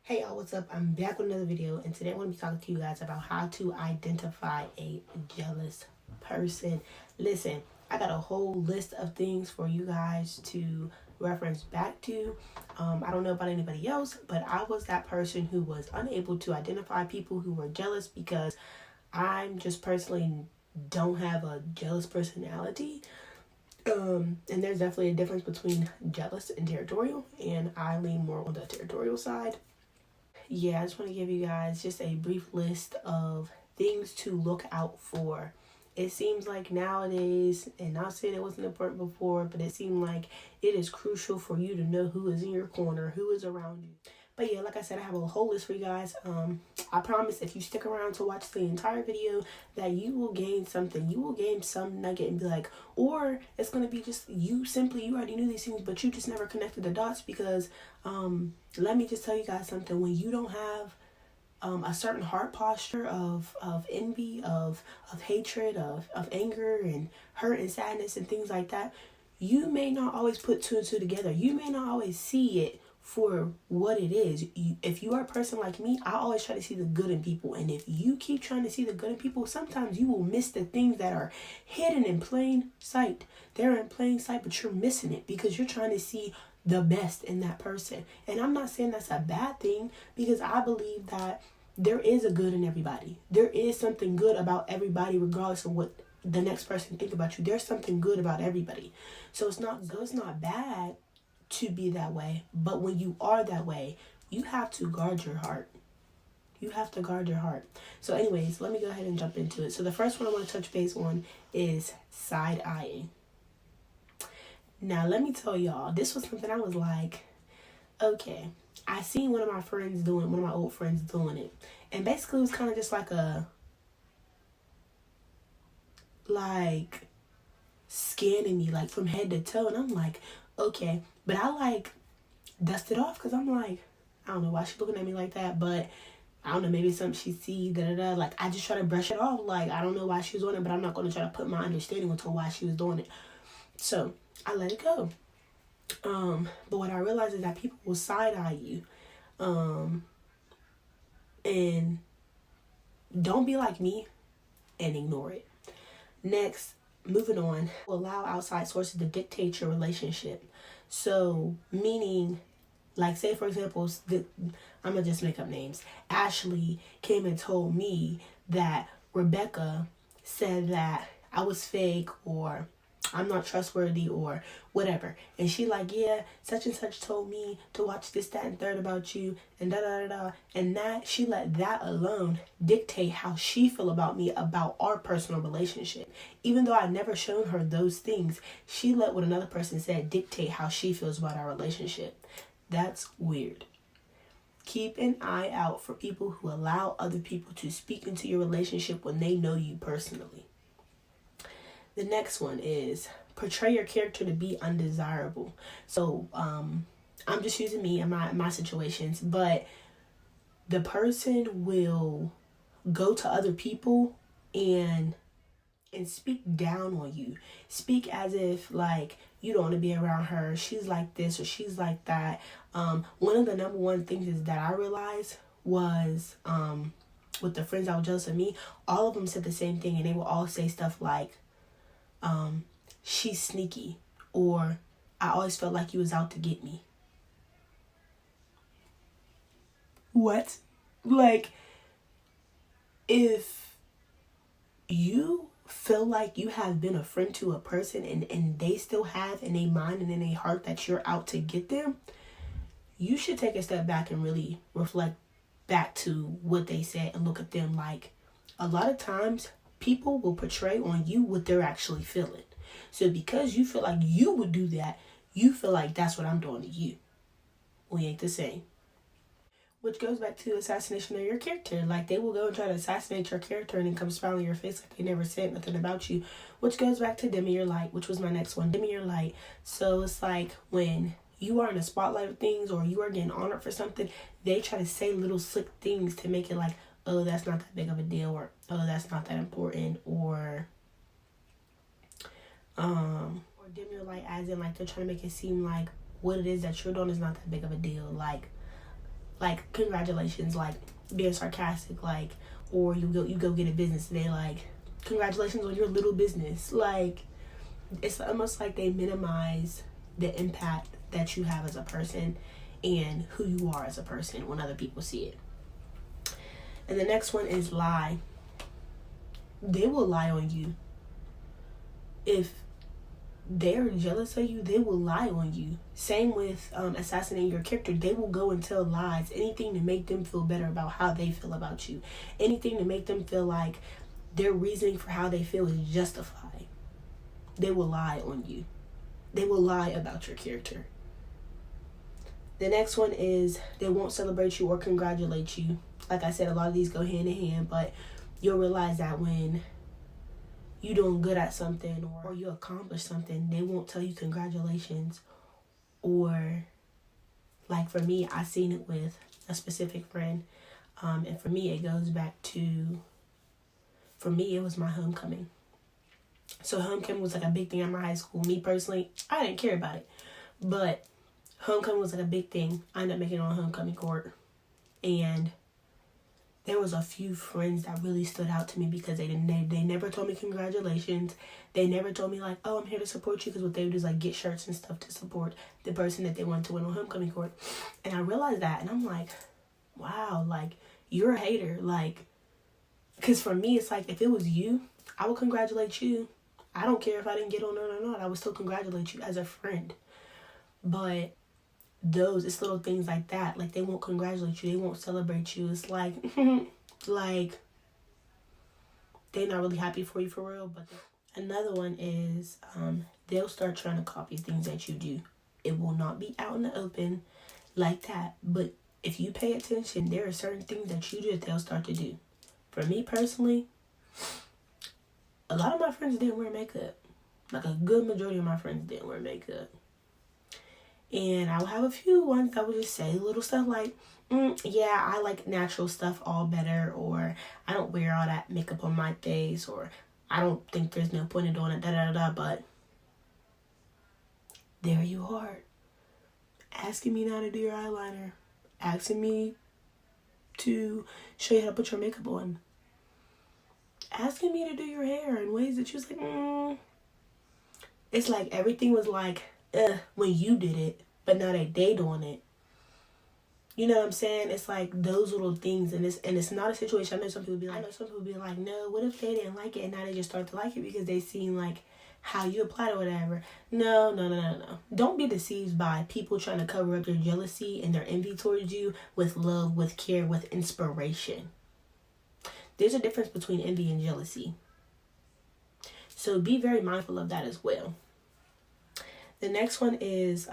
Hey y'all, what's up? I'm back with another video, and today I'm going to be talking to you guys about how to identify a jealous person. Listen, I got a whole list of things for you guys to reference back to. I don't know about anybody else, but I was that person who was unable to identify people who were jealous because I'm just personally don't have a jealous personality. And there's definitely a difference between jealous and territorial, and I lean more on the territorial side. Yeah, I just want to give you guys just a brief list of things to look out for. It seems like nowadays, and not saying it wasn't important before, but it seemed like it is crucial for you to know who is in your corner, who is around you. But yeah, like I said, I have a whole list for you guys. I promise if you stick around to watch the entire video that you will gain something. You will gain some nugget and be like, or it's going to be just you already knew these things, but you just never connected the dots because let me just tell you guys something. When you don't have a certain heart posture of envy, of hatred, of anger and hurt and sadness and things like that, you may not always put two and two together. You may not always see it for what it is. If you are a person like me, I always try to see the good in people. And if you keep trying to see the good in people, sometimes you will miss the things that are hidden in plain sight. They're in plain sight, but you're missing it because you're trying to see the best in that person. And I'm not saying that's a bad thing, because I believe that there is a good in everybody. There is something good about everybody, regardless of what the next person think about you. There's something good about everybody. So it's not good, it's not bad to be that way. But when you are that way, you have to guard your heart. You have to guard your heart. So anyways, let me go ahead and jump into it. So the first one I want to touch base on is side-eyeing. Now, let me tell y'all, this was something I was like, okay, I seen one of my old friends doing it. And basically it was kind of just like scanning me like from head to toe. And I'm like, okay. But I dust it off because I'm like, I don't know why she's looking at me like that, but I don't know, maybe it's something she see, Like, I just try to brush it off. Like, I don't know why she was doing it, but I'm not going to try to put my understanding into why she was doing it. So I let it go. But what I realized is that people will side-eye you. And don't be like me and ignore it. Next, moving on, allow outside sources to dictate your relationship. So, meaning, like, say for example, I'm gonna just make up names. Ashley came and told me that Rebecca said that I was fake, or I'm not trustworthy, or whatever. And she like, yeah, such and such told me to watch this, that, and third about you, and da-da-da-da. And that, she let that alone dictate how she feel about me, about our personal relationship. Even though I never shown her those things, she let what another person said dictate how she feels about our relationship. That's weird. Keep an eye out for people who allow other people to speak into your relationship when they know you personally. The next one is portray your character to be undesirable. So I'm just using me and my situations, but the person will go to other people and speak down on you. Speak as if like you don't want to be around her. She's like this or she's like that. One of the number one things is that I realized was with the friends that were jealous of me, all of them said the same thing, and they will all say stuff like, she's sneaky, or I always felt like you was out to get me. What? Like, if you feel like you have been a friend to a person and they still have in their mind and in their heart that you're out to get them, you should take a step back and really reflect back to what they said and look at them. Like, a lot of times people will portray on you what they're actually feeling. So because you feel like you would do that, you feel like that's what I'm doing to you. We ain't the same. Which goes back to assassination of your character. Like, they will go and try to assassinate your character and then come smile in your face like they never said nothing about you. Which goes back to dimming your light, which was my next one. Dimming your light. So it's like when you are in the spotlight of things or you are getting honored for something, they try to say little slick things to make it like, oh, that's not that big of a deal, or oh, that's not that important, or dim your light as in like they're trying to make it seem like what it is that you're doing is not that big of a deal. Like, like, congratulations, like, being sarcastic, like, or you go get a business today, like, congratulations on your little business. Like, it's almost like they minimize the impact that you have as a person and who you are as a person when other people see it. And the next one is lie. They will lie on you. If they're jealous of you, they will lie on you. Same with assassinating your character. They will go and tell lies, anything to make them feel better about how they feel about you, anything to make them feel like their reasoning for how they feel is justified. They will lie on you. They will lie about your character. The next one is they won't celebrate you or congratulate you. Like I said, a lot of these go hand in hand, but you'll realize that when you're doing good at something or you accomplish something, they won't tell you congratulations. Or, like for me, I seen it with a specific friend. And for me, it goes back to, for me, it was my homecoming. So homecoming was like a big thing at my high school. Me personally, I didn't care about it. But homecoming was like a big thing. I ended up making it on homecoming court. And there was a few friends that really stood out to me because they never told me congratulations. They never told me like, oh, I'm here to support you, because what they would do is like get shirts and stuff to support the person that they wanted to win on homecoming court. And I realized that, and I'm like, wow, like, you're a hater. Like, because for me, it's like, if it was you, I would congratulate you. I don't care if I didn't get on or not. I would still congratulate you as a friend. But it's little things like that. Like, they won't congratulate you. They won't celebrate you. It's like, like, they're not really happy for you for real. But another one is they'll start trying to copy things that you do. It will not be out in the open like that. But if you pay attention, there are certain things that you do that they'll start to do. For me personally, a lot of my friends didn't wear makeup. Like, a good majority of my friends didn't wear makeup. And I will have a few ones that would just say little stuff like, yeah, I like natural stuff all better, or I don't wear all that makeup on my face, or I don't think there's no point in doing it, da-da-da-da. But there you are, asking me now to do your eyeliner, asking me to show you how to put your makeup on, asking me to do your hair in ways that you was like, It's like everything was like, when you did it, but now they doing it. You know what I'm saying? It's like those little things, and it's not a situation. I know some people be like, no, what if they didn't like it and now they just start to like it because they seen like how you applied or whatever. No. Don't be deceived by people trying to cover up their jealousy and their envy towards you with love, with care, with inspiration. There's a difference between envy and jealousy. So be very mindful of that as well. The next one is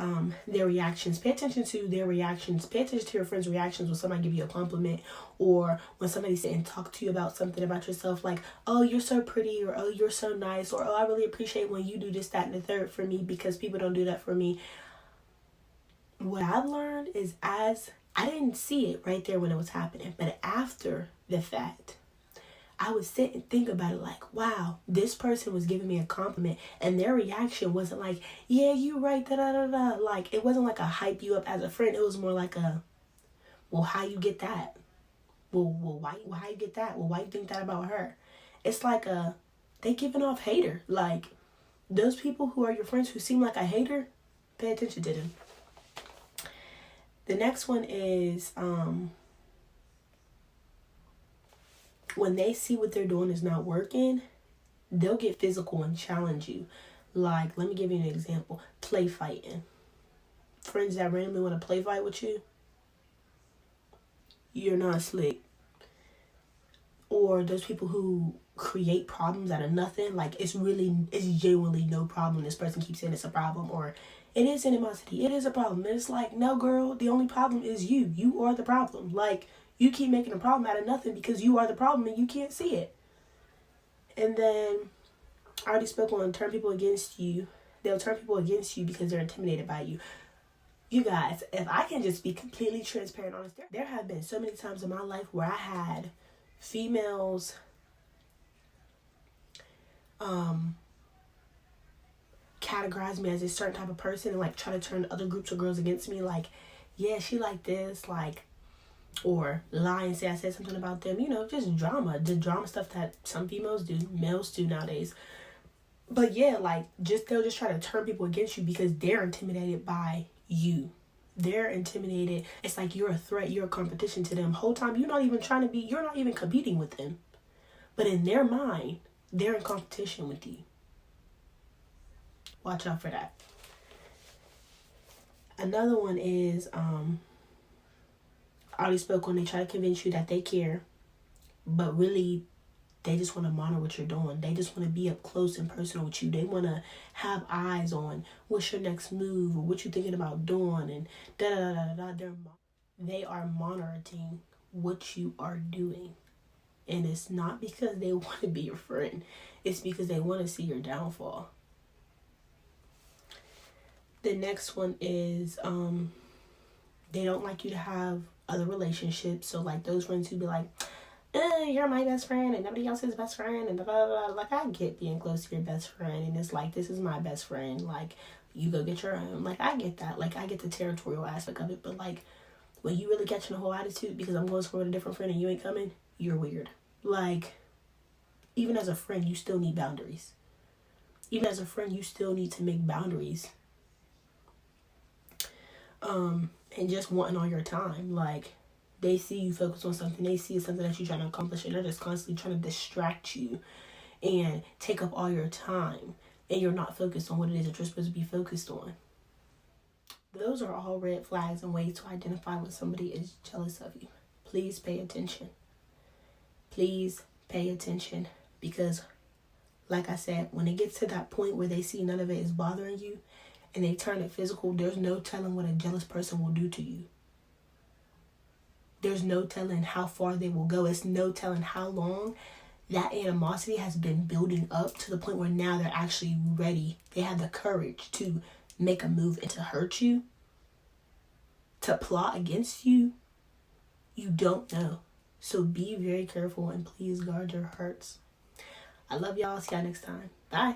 their reactions. Pay attention to their reactions. Pay attention to your friends' reactions when somebody give you a compliment, or when somebody sit and talk to you about something about yourself, like, oh, you're so pretty, or oh, you're so nice, or oh, I really appreciate when you do this, that, and the third for me, because people don't do that for me. What I've learned is, I didn't see it right there when it was happening, but after the fact, I would sit and think about it like, wow, this person was giving me a compliment, and their reaction wasn't like, yeah, you right, da-da-da-da. Like, it wasn't like a hype you up as a friend. It was more like a, well, how you get that? Well, why you get that? Well, why you think that about her? It's like they giving off hater. Like, those people who are your friends who seem like a hater, pay attention to them. The next one is, when they see what they're doing is not working, they'll get physical and challenge you. Like, let me give you an example. Play fighting. Friends that randomly want to play fight with you, you're not slick. Or those people who create problems out of nothing. Like, it's genuinely no problem. This person keeps saying it's a problem, or it is animosity. It is a problem. And it's like, no, girl, the only problem is you. You are the problem. Like, you keep making a problem out of nothing because you are the problem and you can't see it. And then, I already spoke on turn people against you. They'll turn people against you because they're intimidated by you. You guys, if I can just be completely transparent, honest, there have been so many times in my life where I had females categorize me as a certain type of person and like try to turn other groups of girls against me. Like, yeah, she like this, like, or lie and say I said something about them. You know, just drama. The drama stuff that some females do, males do nowadays. But yeah, like, they'll just try to turn people against you because they're intimidated by you. They're intimidated. It's like you're a threat, you're a competition to them. Whole time you're not even competing with them. But in their mind, they're in competition with you. Watch out for that. Another one is, I already spoke when they try to convince you that they care, but really they just want to monitor what you're doing. They just want to be up close and personal with you. They want to have eyes on what's your next move or what you're thinking about doing and da da da da da. They are monitoring what you are doing. And it's not because they want to be your friend. It's because they want to see your downfall. The next one is they don't like you to have other relationships. So like those friends who be like, you're my best friend and nobody else is best friend and blah, blah, blah. Like, I get being close to your best friend and it's like, this is my best friend. Like, you go get your own. Like, I get that. Like, I get the territorial aspect of it. But like, when you really catching a whole attitude because I'm going somewhere with a different friend and you ain't coming, you're weird. Like, even as a friend, you still need boundaries. Even as a friend, you still need to make boundaries. And just wanting all your time. Like, they see you focus on something. They see something that you're trying to accomplish. And they're just constantly trying to distract you and take up all your time. And you're not focused on what it is that you're supposed to be focused on. Those are all red flags and ways to identify when somebody is jealous of you. Please pay attention. Please pay attention. Because, like I said, when it gets to that point where they see none of it is bothering you and they turn it physical, there's no telling what a jealous person will do to you. There's no telling how far they will go. It's no telling how long that animosity has been building up to the point where now they're actually ready. They have the courage to make a move and to hurt you, to plot against you. You don't know. So be very careful and please guard your hearts. I love y'all. See y'all next time. Bye.